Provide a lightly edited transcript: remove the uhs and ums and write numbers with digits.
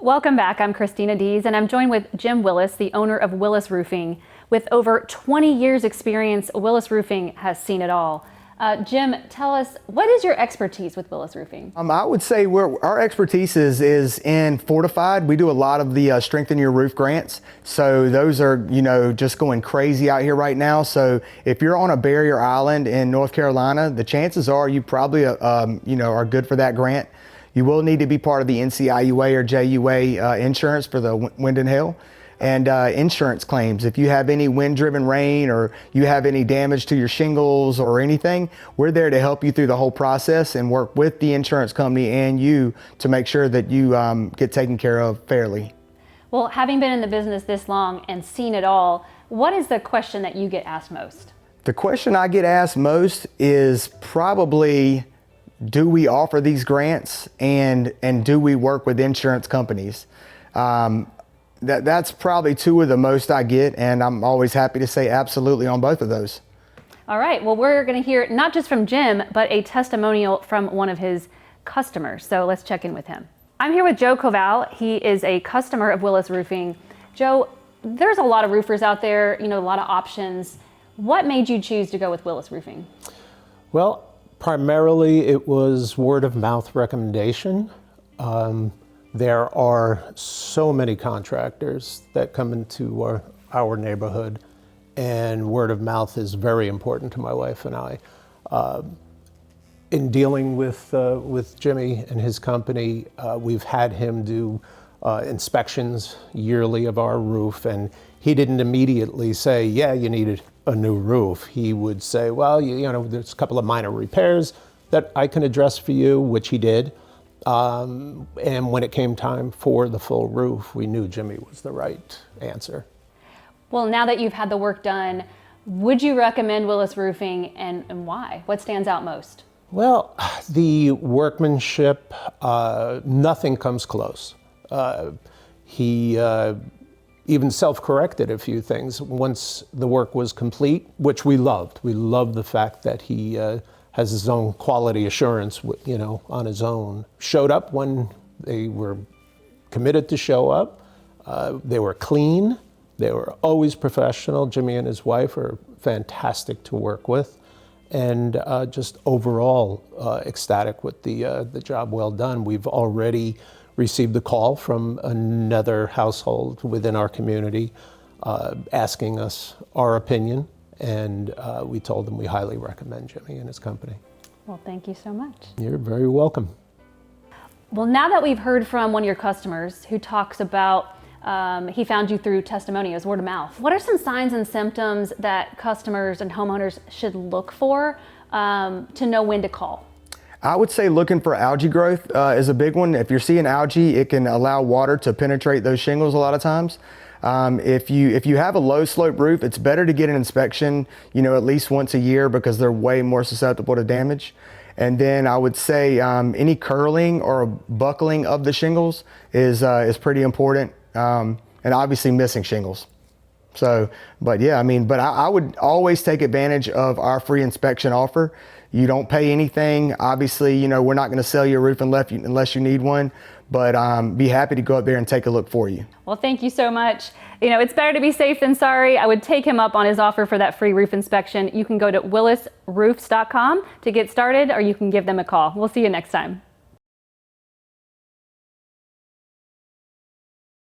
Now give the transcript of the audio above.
Welcome back. I'm Christina Dees, and I'm joined with Jim Willis, the owner of Willis Roofing. With over 20 years experience, Willis Roofing has seen it all. Jim, tell us, what is your expertise with Willis Roofing? I would say our expertise is in fortified. We do a lot of the Strengthen Your Roof grants. So those are, just going crazy out here right now. So if you're on a barrier island in North Carolina, the chances are you probably, are good for that grant. You will need to be part of the NCIUA or JUA insurance for the wind and hail. And insurance claims. If you have any wind-driven rain or you have any damage to your shingles or anything, we're there to help you through the whole process and work with the insurance company and you to make sure that you get taken care of fairly. Well, having been in the business this long and seen it all, what is the question that you get asked most? The question I get asked most is probably, do we offer these grants and do we work with insurance companies? That's probably two of the most I get, and I'm always happy to say absolutely on both of those. All right, well, we're going to hear not just from Jim, but a testimonial from one of his customers. So let's check in with him. I'm here with Joe Koval. He is a customer of Willis Roofing. Joe, there's a lot of roofers out there, a lot of options. What made you choose to go with Willis Roofing? Well, primarily it was word of mouth recommendation. There are so many contractors that come into our neighborhood, and word of mouth is very important to my wife and I. In dealing with Jimmy and his company, we've had him do inspections yearly of our roof, and he didn't immediately say, yeah, you needed a new roof. He would say, well, there's a couple of minor repairs that I can address for you, which he did. And when it came time for the full roof, we knew Jimmy was the right answer. Well, now that you've had the work done, would you recommend Willis Roofing, and why? What stands out most? Well, the workmanship, nothing comes close. He even self-corrected a few things once the work was complete, which we loved. We loved the fact that he has his own quality assurance, on his own. Showed up when they were committed to show up. They were clean. They were always professional. Jimmy and his wife are fantastic to work with, and just overall ecstatic with the job well done. We've already received a call from another household within our community asking us our opinion. And we told them we highly recommend Jimmy and his company. Well, thank you so much. You're very welcome. Well, now that we've heard from one of your customers who talks about he found you through testimonials, word of mouth, what are some signs and symptoms that customers and homeowners should look for to know when to call? I would say looking for algae growth is a big one. If you're seeing algae, it can allow water to penetrate those shingles a lot of times. If you have a low slope roof, it's better to get an inspection, at least once a year, because they're way more susceptible to damage. And then I would say any curling or buckling of the shingles is pretty important, and obviously missing shingles. So, but I would always take advantage of our free inspection offer. You don't pay anything. Obviously, we're not going to sell you a roof unless you need one, but be happy to go up there and take a look for you. Well, thank you so much. It's better to be safe than sorry. I would take him up on his offer for that free roof inspection. You can go to willisroofs.com to get started, or you can give them a call. We'll see you next time.